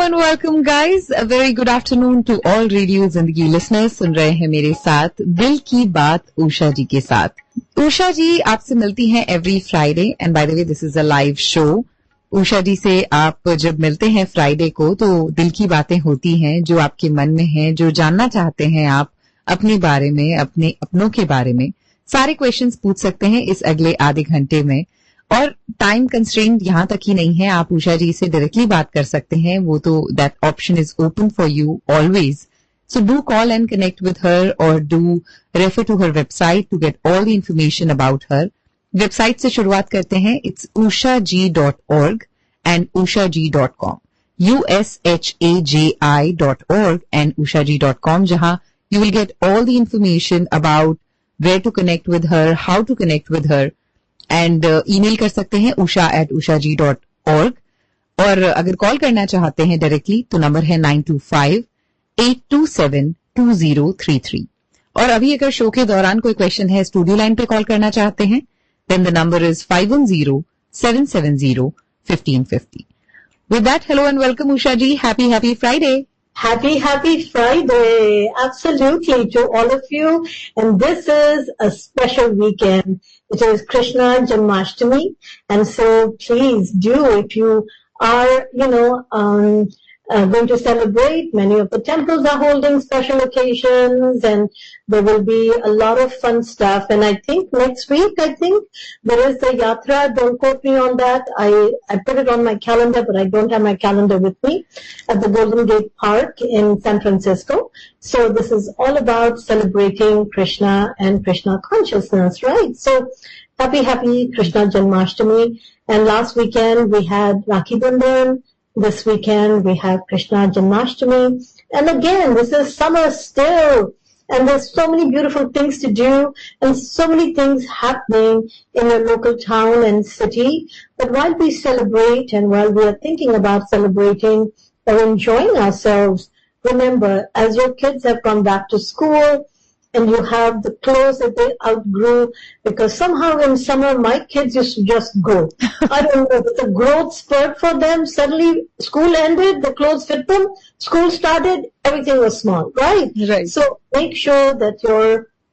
and welcome guys. A very good afternoon to all radio जिंदगी listeners. सुन रहे हैं मेरे साथ दिल की बात उषा जी के साथ. उषा जी आपसे मिलती हैं every Friday and by the way this is a live show. Usha ji से आप जब मिलते हैं फ्राइडे को तो दिल की बातें होती हैं जो आपके मन में हैं, जो जानना चाहते हैं आप अपने बारे में, अपने अपनों के बारे में. सारे क्वेश्चंस पूछ सकते हैं इस अगले आधे घंटे में. और टाइम कंस्ट्रेंट यहां तक ही नहीं है, आप उषा जी से डायरेक्टली बात कर सकते हैं. वो तो that option is open for you always. So do call and connect with her और do refer to her website to get all the information about her. Website से शुरुआत करते हैं. It's ushaji.org and ushaji.com. ushaji.org and ushaji.com, जहां you will get all the information about where to connect with her, how to connect with her. And email कर सकते हैं usha@ushaji.org. और अगर कॉल करना चाहते हैं डायरेक्टली तो नंबर है 925-827-2033. और अभी अगर शो के दौरान कोई क्वेश्चन है, स्टूडियो लाइन पे कॉल करना चाहते हैं, then the number is 510-770-1550. With that, hello and welcome Usha ji. Happy Friday. Happy Friday. Absolutely to all of you. And this is a special weekend. It is Krishna Janmashtami. And so please do, if you are, going to celebrate, many of the temples are holding special occasions and there will be a lot of fun stuff. And I think next week, there is the Yatra. Don't quote me on that. I put it on my calendar, but I don't have my calendar with me, at the Golden Gate Park in San Francisco. So this is all about celebrating Krishna and Krishna consciousness, right? So happy Krishna Janmashtami. And last weekend we had Rakhi Bandhan. This weekend we have Krishna Janmashtami. And again, this is summer still. And there's so many beautiful things to do and so many things happening in your local town and city. But while we celebrate and while we are thinking about celebrating or enjoying ourselves, remember, as your kids have gone back to school and you have the clothes that they outgrew, because somehow in summer my kids used to just go. I don't know, it's a growth spurt for them. Suddenly school ended, the clothes fit them, school started, everything was small, right? So make sure that your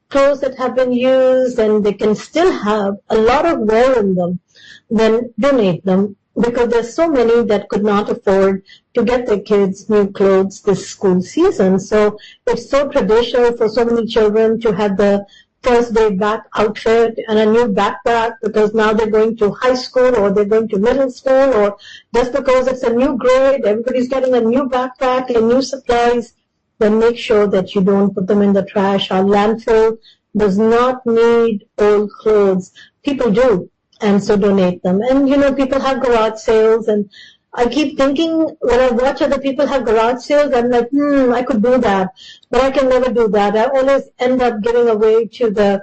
clothes that have been used and they can still have a lot of wear in them, then donate them. Because there's so many that could not afford to get their kids new clothes this school season. So it's so traditional for so many children to have the first day back outfit and a new backpack because now they're going to high school or they're going to middle school, or just because it's a new grade, everybody's getting a new backpack and new supplies. Then make sure that you don't put them in the trash. Our landfill does not need old clothes. People do. And so donate them. And people have garage sales, and I keep thinking when I watch other people have garage sales, I'm like, I could do that, but I can never do that. I always end up giving away to the,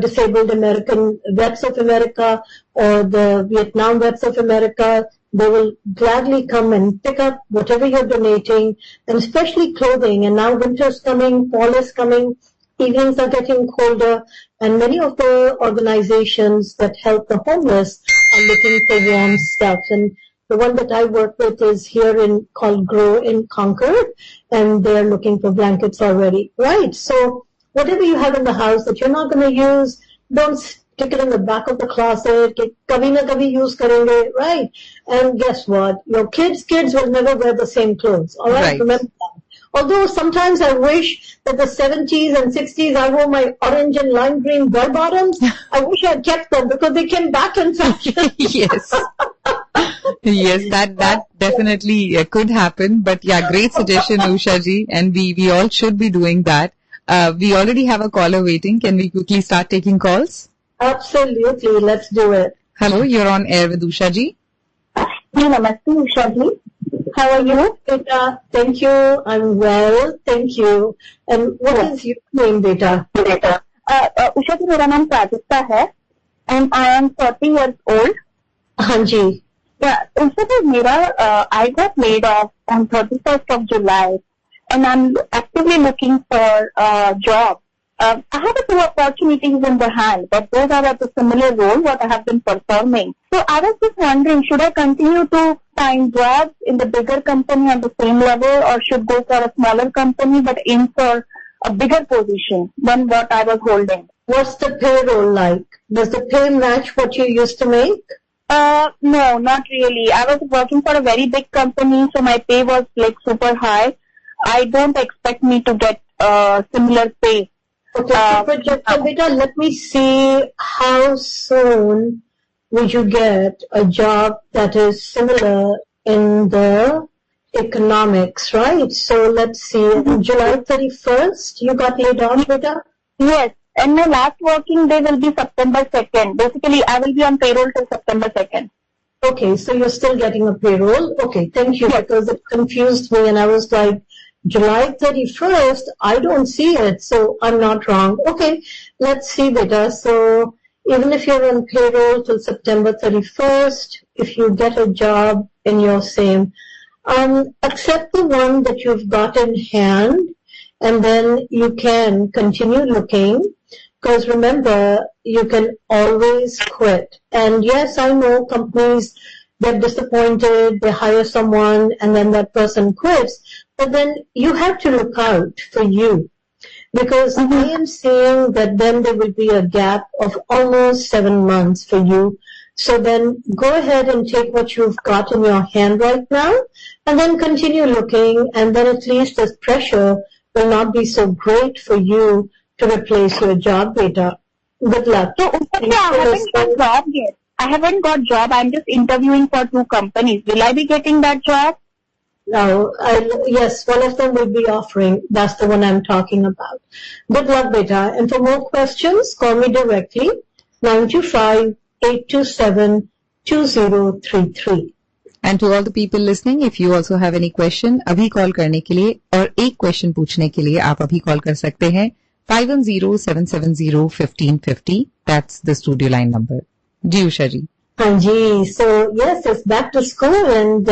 disabled American Vets of America or the Vietnam Vets of America. They will gladly come and pick up whatever you're donating, and especially clothing. And now winter's coming, fall is coming. Evenings are getting colder, and many of the organizations that help the homeless are looking for warm stuff. And the one that I work with is here called Grow in Concord, and they're looking for blankets already, right? So whatever you have in the house that you're not going to use, don't stick it in the back of the closet. Kabhi na kabhi use karenge, right? And guess what? Your kids will never wear the same clothes, all right? Remember that. Although sometimes I wish that the 70s and 60s I wore my orange and lime green bell bottoms. I wish I had kept them because they came back in fashion. Yes. Yes, that definitely could happen. But yeah, great suggestion, Usha ji. And we all should be doing that. We already have a caller waiting. Can we quickly start taking calls? Absolutely. Let's do it. Hello, you're on air with Usha ji. Namaste, Usha ji. How are you? Thank you. I'm well. Thank you. And what is your name, beta? Usha ji, मेरा नाम प्राजक्ता है and I am 40 years old. हाँ जी. Yeah, Usha ji, I got laid off on 31st of July and I'm actively looking for a job. I have a few opportunities in the hand, but those are at a similar role what I have been performing. So I was just wondering, should I continue to find jobs in the bigger company at the same level, or should go for a smaller company but aim for a bigger position than what I was holding? What's the payroll like? Does the pay match what you used to make? No, not really. I was working for a very big company, so my pay was like super high. I don't expect me to get similar pay. Okay, so beta, let me see how soon would you get a job that is similar in the economics, right? So let's see, July 31st, you got laid off, beta? Yes, and my last working day will be September 2nd. Basically, I will be on payroll till September 2nd. Okay, so you're still getting a payroll. Okay, thank you, because it confused me and I was like, July 31st, I don't see it, so I'm not wrong. Okay, let's see, beta. So even if you're on payroll till September 31st, if you get a job in your same, accept the one that you've got in hand, and then you can continue looking, because remember, you can always quit. And yes, I know companies get disappointed, they hire someone, and then that person quits, but then you have to look out for you. Because I am seeing that then there will be a gap of almost 7 months for you. So then go ahead and take what you've got in your hand right now and then continue looking, and then at least the pressure will not be so great for you to replace your job, beta. Good luck. So, I haven't got job yet. I haven't got job. I'm just interviewing for 2 companies. Will I be getting that job? No, yes, one of them will be offering. That's the one I'm talking about. Good luck, beta. And for more questions, call me directly, 925-827-2033. And to all the people listening, if you also have any question, अभी call करने के लिए और एक question पूछने के लिए आप अभी कॉल कर सकते हैं 510-770-1550. That's the studio line number. Ji Usha ji. Anji, so yes, it's back to school and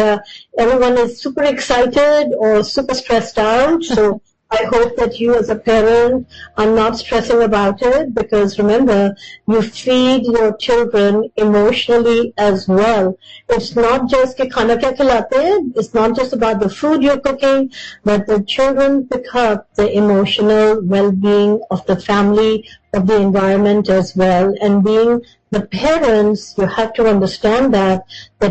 everyone is super excited or super stressed out. So I hope that you as a parent are not stressing about it, because remember, you feed your children emotionally as well. It's not just ke khana kya khilate hain, it's not just about the food you're cooking, but the children pick up the emotional well-being of the family, of the environment as well. And being the parents, you have to understand that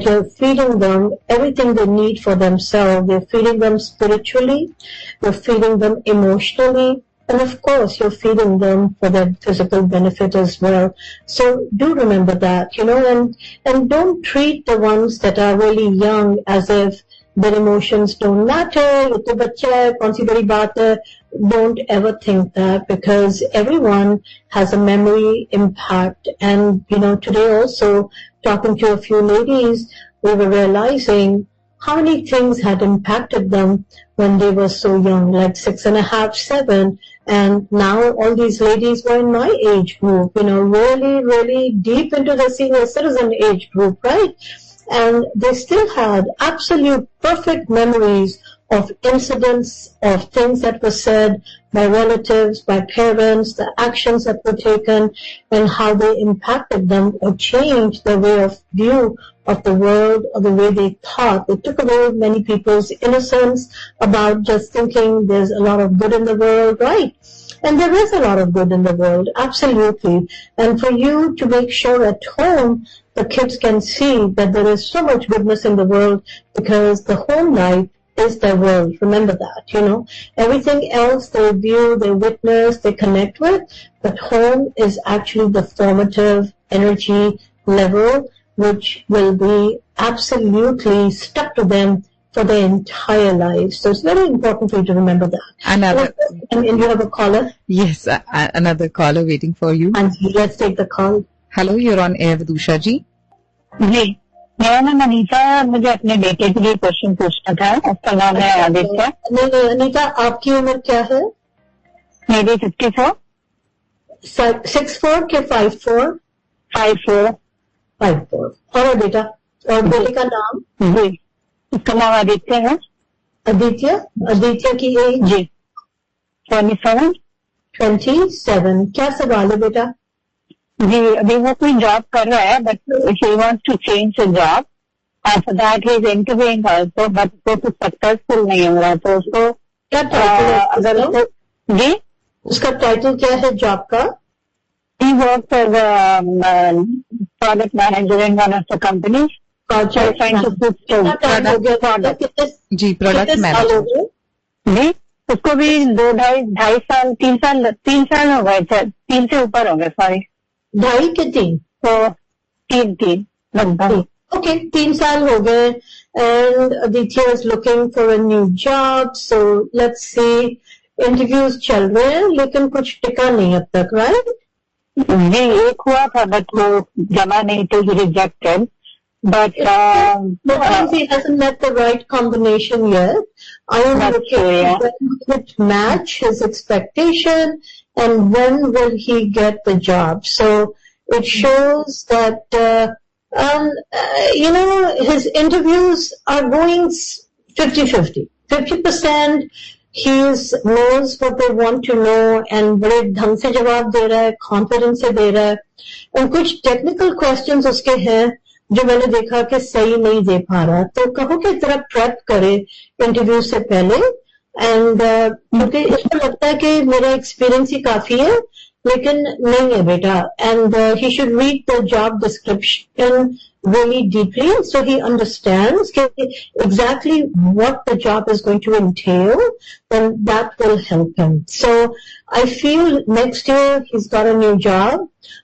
you're feeding them everything they need for themselves. You're feeding them spiritually, you're feeding them emotionally, and of course you're feeding them for their physical benefit as well. So do remember that, and don't treat the ones that are really young as if their emotions don't matter. Ye to bachcha hai, kaun si badi baat hai. Don't ever think that, because everyone has a memory impact. And, today also, talking to a few ladies, we were realizing how many things had impacted them when they were so young, like 6.5, 7. And now all these ladies were in my age group, really, really deep into the senior citizen age group, right? And they still had absolute perfect memories of incidents, of things that were said by relatives, by parents, the actions that were taken, and how they impacted them or changed their way of view of the world or the way they thought. They took away many people's innocence about just thinking there's a lot of good in the world, right? And there is a lot of good in the world, absolutely. And for you to make sure at home the kids can see that there is so much goodness in the world, because the home life is their world. Remember that, Everything else they view, they witness, they connect with, but home is actually the formative energy level which will be absolutely stuck to them for their entire life. So it's very important for you to remember that. And you have a caller? Yes, another caller waiting for you. And let's take the call. Hello, you're on air with Usha ji. जी, मेरा नाम अनीता है, मुझे अपने बेटे के लिए question पूछना था. उसका नाम है आदित्य. नहीं, अनीता, आपकी उम्र क्या है? मेरी 54. 6'4" के 5'4"? 5'4". 5'4". और बेटा, और बेटे का नाम? जी, उसका नाम आदित्य है. आदित्य की एज? जी, 27. 27. क्या सवाल है बेटा? जी, अभी वो कोई जॉब कर रहा है, but he wants to change the job. after that he is interviewing also, but वो तो successful नहीं हो रहा, तो उसको क्या टाइटल है अगर उसका? जी, उसका टाइटल क्या है जॉब का? he works as a product manager in one of the companies. Trying to put कितना टाइम हो गया? product. जी, प्रोडक्ट कितने साल हो मैनेजर। गए? जी, उसको भी 2-2.5 साल 3 साल हो गए थे, 3 से ऊपर हो गए, सॉरी, 2.5 के 3? तो 3 लगभग। Okay, 3 साल हो गए, and Aditya is looking for a new job, so let's see, interviews चल रहे हैं, लेकिन कुछ टिका नहीं अब तक, right? जी, एक हुआ था, बट वो जमा नहीं, तो rejected, but Because he hasn't met the right combination yet. I am That's looking true, yeah. when will it match his expectation and when will he get the job. So it shows that, his interviews are going 50-50. 50% he knows what they want to know and बड़े ढंग से जवाब दे रहा है, confidence से दे रहा है, और कुछ technical questions उसके हैं जो मैंने देखा कि सही नहीं दे पा रहा, तो कहो कि जरा प्रेप करे इंटरव्यू से पहले, एंड क्योंकि इसको लगता है कि मेरा एक्सपीरियंस ही काफी है, लेकिन नहीं है बेटा, and he should read the job description really deeply so he understands exactly what the job is going to entail, then that will help him. So I feel next year he's got a new job.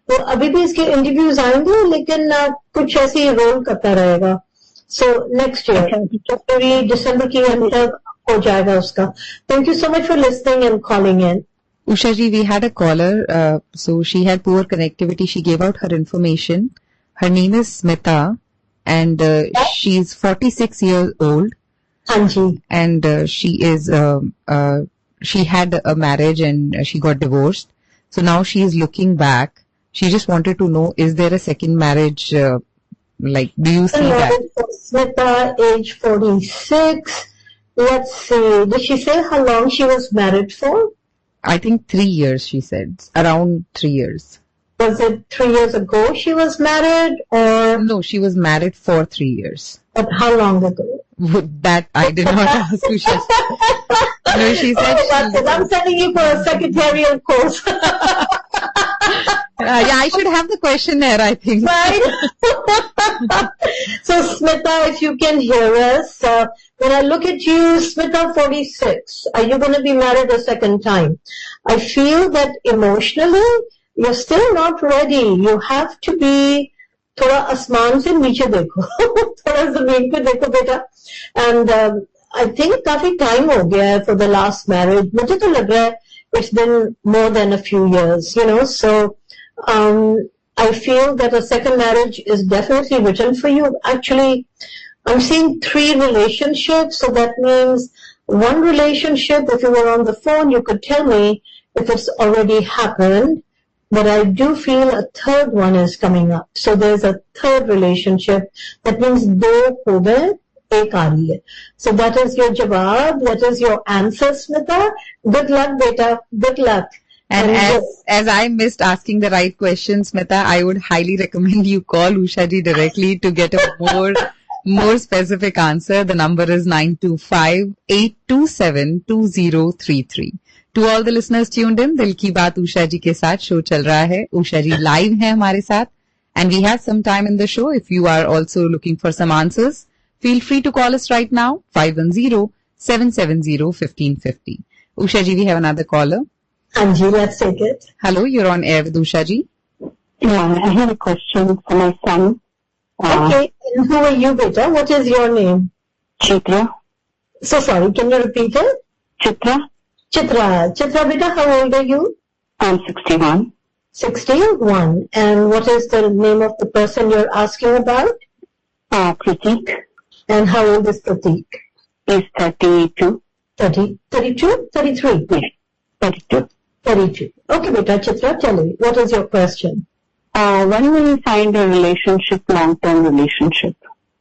तो अभी भी इसके interviews आएंगे, लेकिन कुछ ऐसे ही role करता रहेगा. So next year, February, December की अंत तक हो जाएगा उसका. Thank you so much for listening and calling in. Usha ji, we had a caller, so she had poor connectivity. She gave out her information. Her name is Smita, and she's 46 years old. Anji. And she had a marriage and she got divorced. So now she is looking back. She just wanted to know, is there a second marriage? Do you see that? Smita, age 46. Let's see. Did she say how long she was married for? I think 3 years, she said. Around 3 years. Was it 3 years ago she was married, or? No, she was married for 3 years. But how long ago? That I did not ask Usha. No, she said I'm sending you for a secretarial course. Yeah, I should have the questionnaire, I think. Right? So, Smita, if you can hear us, when I look at you, Smita, 46, are you going to be married a second time? I feel that emotionally, you're still not ready. You have to be थोड़ा आसमान से नीचे देखो, थोड़ा जमीन पे देखो बेटा. And I think काफी टाइम हो गया है for the last marriage. मुझे तो लग रहा है it's been more than a few years, so I feel that a second marriage is definitely written for you. Actually, I'm seeing 3 relationships, so that means one relationship, if you were on the phone, you could tell me if it's already happened, but I do feel a third one is coming up. So there's a third relationship. That means 2 हो गए, 1 आ रही है. So that is your jawab, that is your answer, Smita. Good luck, beta. Good luck. And as I missed asking the right question, Smita, I would highly recommend you call Usha ji directly to get a more specific answer. The number is 925-827-2033. To all the listeners tuned in, दिल की बात उषा जी के साथ show चल रहा है. उषा जी live है हमारे साथ, and we have some time in the show. If you are also looking for some answers, feel free to call us right now, 510-770-1550. Usha ji, we have another caller. Anji, let's take it. Hello, you're on air with Usha ji. Yeah, I have a question for my son. Okay, and who are you, beta? What is your name? Chitra. So sorry, can you repeat it? Chitra. Chitra, beta, how old are you? I'm 61. 61. And what is the name of the person you're asking about? Pratik. And how old is Pratik? He's 32. 32? 33? Yes, 32. 32. Okay, beta, Chitra, tell me, what is your question? When will you find a relationship, long-term relationship?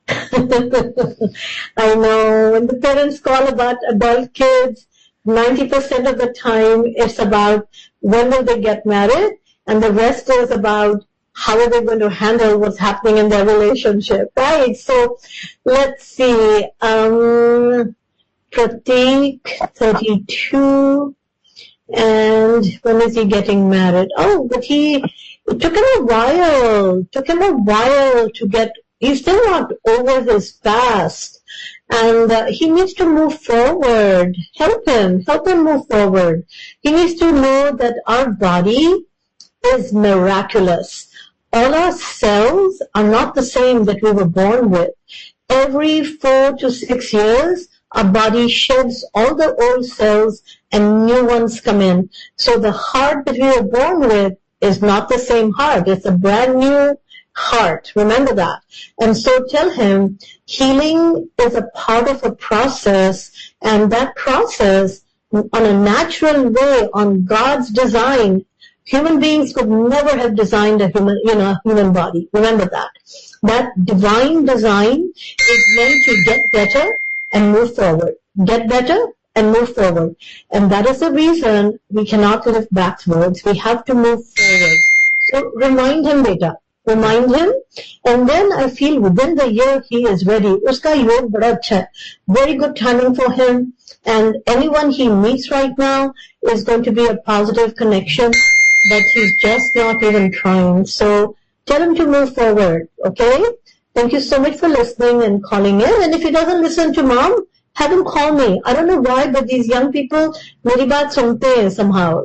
I know, when the parents call about adult kids, 90% of the time it's about when will they get married, and the rest is about how are they going to handle what's happening in their relationship, right? So let's see. Pratik, 32. And when is he getting married? Oh, but it took him a while. To get, he's still not over his past. And he needs to move forward. Help him move forward. He needs to know that our body is miraculous. All our cells are not the same that we were born with. Every 4 to 6 years, our body sheds all the old cells and new ones come in. So the heart that we were born with is not the same heart. It's a brand new heart. Remember that. And so tell him healing is a part of a process, and that process on a natural way, on God's design, human beings could never have designed a human body. Remember that. That divine design is meant to get better and move forward. Get better and move forward. And that is the reason we cannot live backwards. We have to move forward. So remind him, beta. Remind him. And then I feel within the year he is ready. Uska yog bada acha hai. Very good timing for him. And anyone he meets right now is going to be a positive connection, but he's just not even trying. So tell him to move forward. Okay? Thank you so much for listening and calling in. And if he doesn't listen to mom, have him call me. I don't know why, but these young people, meri baat sunte hain somehow,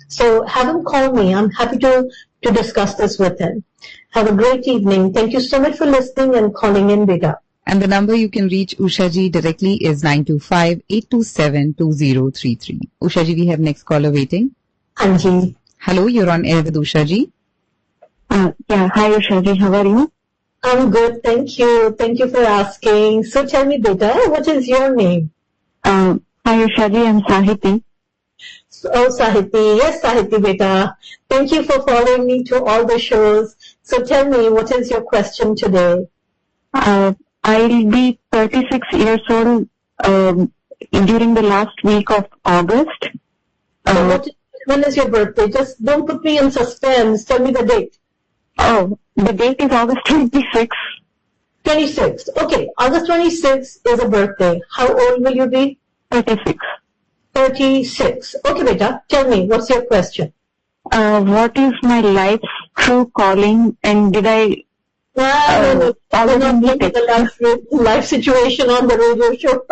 So have him call me. I'm happy to discuss this with him. Have a great evening. Thank you so much for listening and calling in, beta. And the number you can reach Usha ji directly is 925-827-2033. Usha ji, we have next caller waiting. Anji. Hello, you're on air with Usha ji. Yeah, hi Usha ji, how are you? I'm good, thank you. Thank you for asking. So tell me, beta, what is your name? Hi Usha ji, I'm Sahiti. Oh, Sahiti. Yes, Sahiti, beta. Thank you for following me to all the shows. So tell me, what is your question today? I'll be 36 years old during the last week of August. When is your birthday? Just don't put me in suspense. Tell me the date. Oh, the date is August 26. 26. Okay, August 26 is a birthday. How old will you be? 36. 36. Okay, beta. Tell me, what's your question? What is my life's true calling, and did I... No. We're not doing the life situation on the radio show.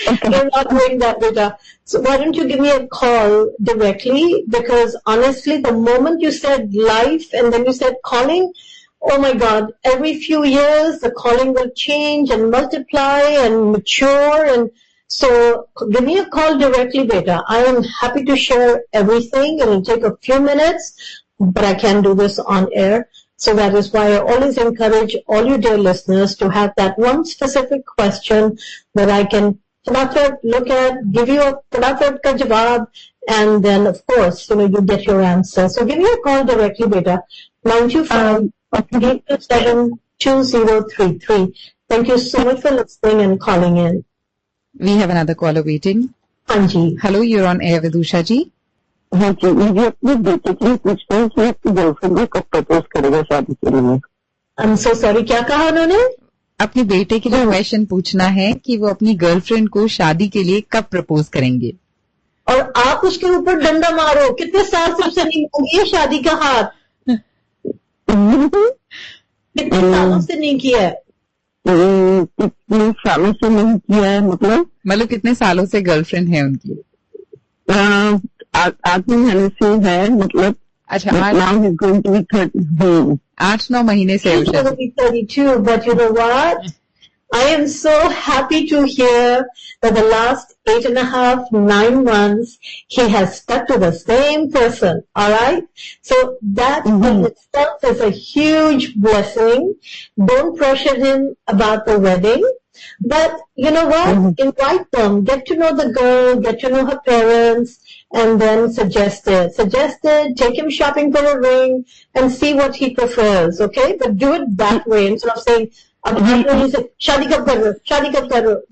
Okay. You're not doing that, beta. So why don't you give me a call directly? Because honestly, the moment you said life and then you said calling, oh my God, every few years the calling will change and multiply and mature. And so give me a call directly, beta. I am happy to share everything. It will take a few minutes, but I can do this on air. So that is why I always encourage all you dear listeners to have that one specific question that I can look at, give you a ka jawab, and then of course, you get your answer. So give me a call directly, beta. 925-827-2033. Thank you so much for listening and calling in. We have another caller waiting. Anji. Hello, you're on air with Usha ji. हाँ जी, मुझे अपने बेटे के लिए पूछना है कि अपनी गर्लफ्रेंड को कब प्रपोज करेगा शादी के लिए। I'm so sorry, क्या कहा उन्होंने? अपने बेटे के लिए क्वेश्चन पूछना है कि वो अपनी गर्लफ्रेंड को शादी के लिए कब प्रपोज करेंगे। और आप उसके ऊपर डंडा मारो, कितने साल से उससे नहीं मांगी है शादी का हाथ? कितने सालों से नहीं किया है? कितने सालों से नहीं किया है, मतलब कितने सालों से गर्लफ्रेंड है उनकी? 8 महीने से है, मतलब अच्छा, 8-9 महीने से। 32, but you know what? I am so happy to hear that the last 8.5-9 months he has stuck to the same person. All right, so that in itself is a huge blessing. Don't pressure him about the wedding, but you know what? Invite them, get to know the girl, get to know her parents, and then suggest it. Take him shopping for a ring and see what he prefers. Okay, but do it that way instead of saying, अब नहीं से शादी कब कर रहे हो,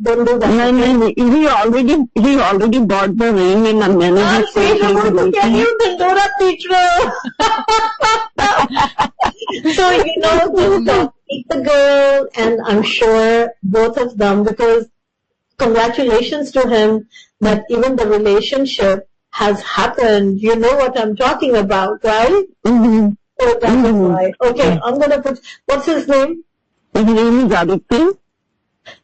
don't do that. नहीं, he already bought the ring and managed to get you Dindora teacher. So, just meet the girl, and I'm sure both of them, because congratulations to him that even the relationship has happened. You know what I'm talking about, right? Mm-hmm. Oh, that is right. Okay, I'm going to put, what's his name? His name is Aditya.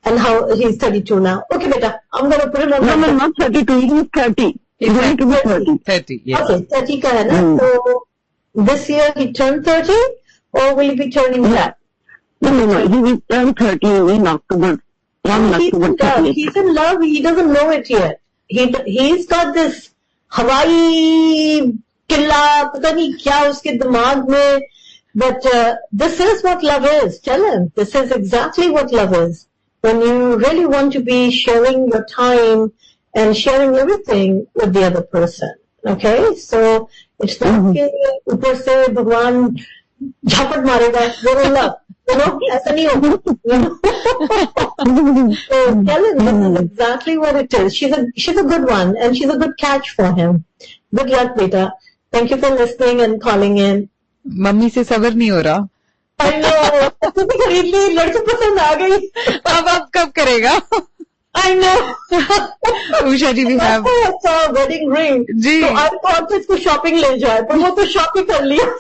And how, he's 32 now. Okay, beta, I'm going to put him on No, not 32, he's 30. He's going to be 30. 30, yes. Okay, 30 ka hai na? So, this year he turned 30, or will he be turning that? No, he will turn 30 in October. He's in love, he doesn't know it yet. He's got this Hawaii killa, pata nahi kya uske dimag mein, but this is what love is. Tell him, this is exactly what love is. When you really want to be sharing your time and sharing everything with the other person. Okay? So, it's not that upar se Bhagwan jhapat marega, you're in love. ऐसा नहीं होगा. So tell him this is exactly what it is. She's a good one, and she's a good catch for him. Good luck, beta. Thank you for listening and calling in. Mummy से सबर नहीं हो रहा. I know. तू भी खरीद ली, लड़की पसंद आ गई. अब कब करेगा? I know. Usha ji, we have. I saw a wedding ring. Ji. So I thought इसको shopping ले जाए, पर वो तो shopping कर लिया.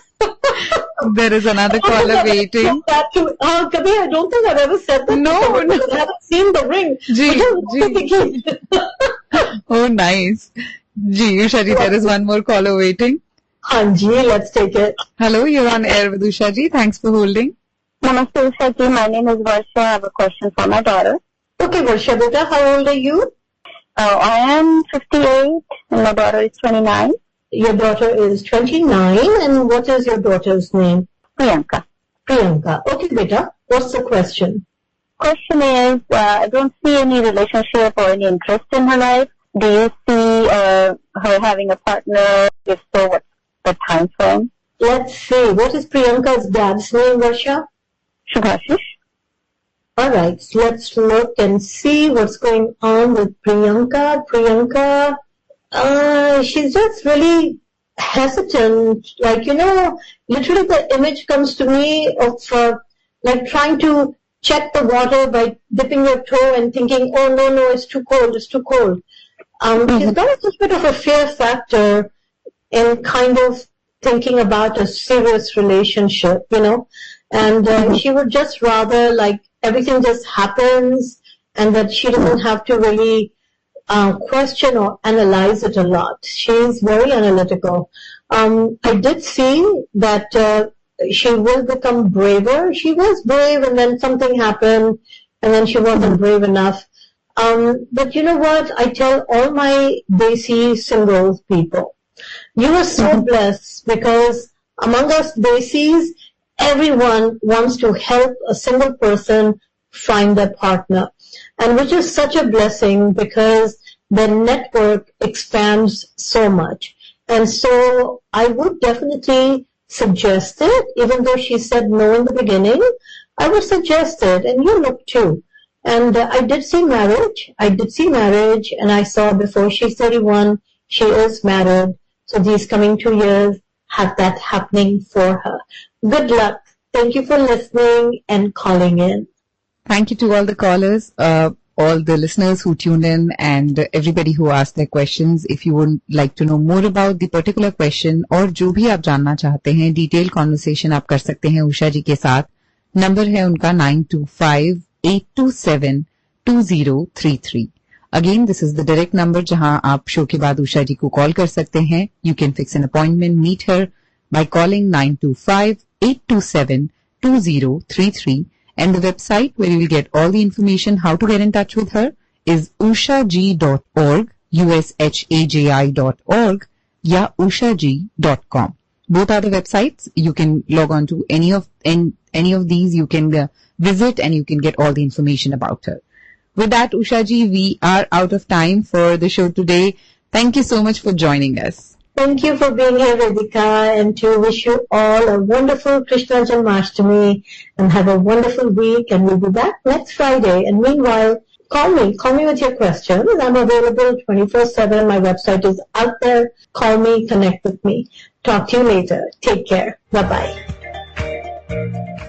There is another caller waiting. Kabhi, I don't think I've ever said that. No. I haven't seen the ring. Ji. Oh, nice. Ji, Usha ji, there is one more caller waiting. Hanji, let's take it. Hello, you're on air with Usha ji. Thanks for holding. Namaste, Usha ji. My name is Varsha. I have a question for my daughter. Okay, Varsha, beta, how old are you? I am 58 and my daughter is 29. Your daughter is 29, and what is your daughter's name? Priyanka. Priyanka. Okay, beta, what's the question? Question is, I don't see any relationship or any interest in her life. Do you see her having a partner? If so, what's the time frame? Let's see. What is Priyanka's dad's name, Varsha? Shubhashish. Alright, so let's look and see what's going on with Priyanka. Priyanka, she's just really hesitant. Like, literally the image comes to me of like trying to check the water by dipping your toe and thinking, oh no, it's too cold. She's got a little bit of a fear factor in kind of thinking about a serious relationship, and she would just rather like everything just happens and that she doesn't have to really question or analyze it a lot. She's very analytical. I did see that she will become braver. She was brave and then something happened and then she wasn't brave enough. But you know what? I tell all my Desi single people, you are so blessed because among us Desis, everyone wants to help a single person find their partner. And which is such a blessing because the network expands so much. And so I would definitely suggest it, even though she said no in the beginning, I would suggest it, and you look too. And I did see marriage, and I saw before she's 31, she is married. So these coming 2 years have that happening for her. Good luck. Thank you for listening and calling in. Thank you to all the callers, all the listeners who tuned in and everybody who asked their questions. If you would like to know more about the particular question और जो भी आप जानना चाहते हैं, detailed conversation आप कर सकते हैं उषा जी के साथ. नंबर है उनका 9258272033. Again, this is the direct number जहां आप शो के बाद उषा जी को कॉल कर सकते हैं. You can fix an appointment, meet her by calling 9258272033. And the website where you will get all the information how to get in touch with her is ushaji.org, ushaji.org, या ushaji.com. Both are the websites. You can log on to any of these. You can visit and you can get all the information about her. With that, Usha ji, we are out of time for the show today. Thank you so much for joining us. Thank you for being here, Vedika, and to wish you all a wonderful Krishna Janmashtami and have a wonderful week. And we'll be back next Friday. And meanwhile, call me with your questions. I'm available 24/7. My website is out there. Call me, connect with me. Talk to you later. Take care. Bye-bye.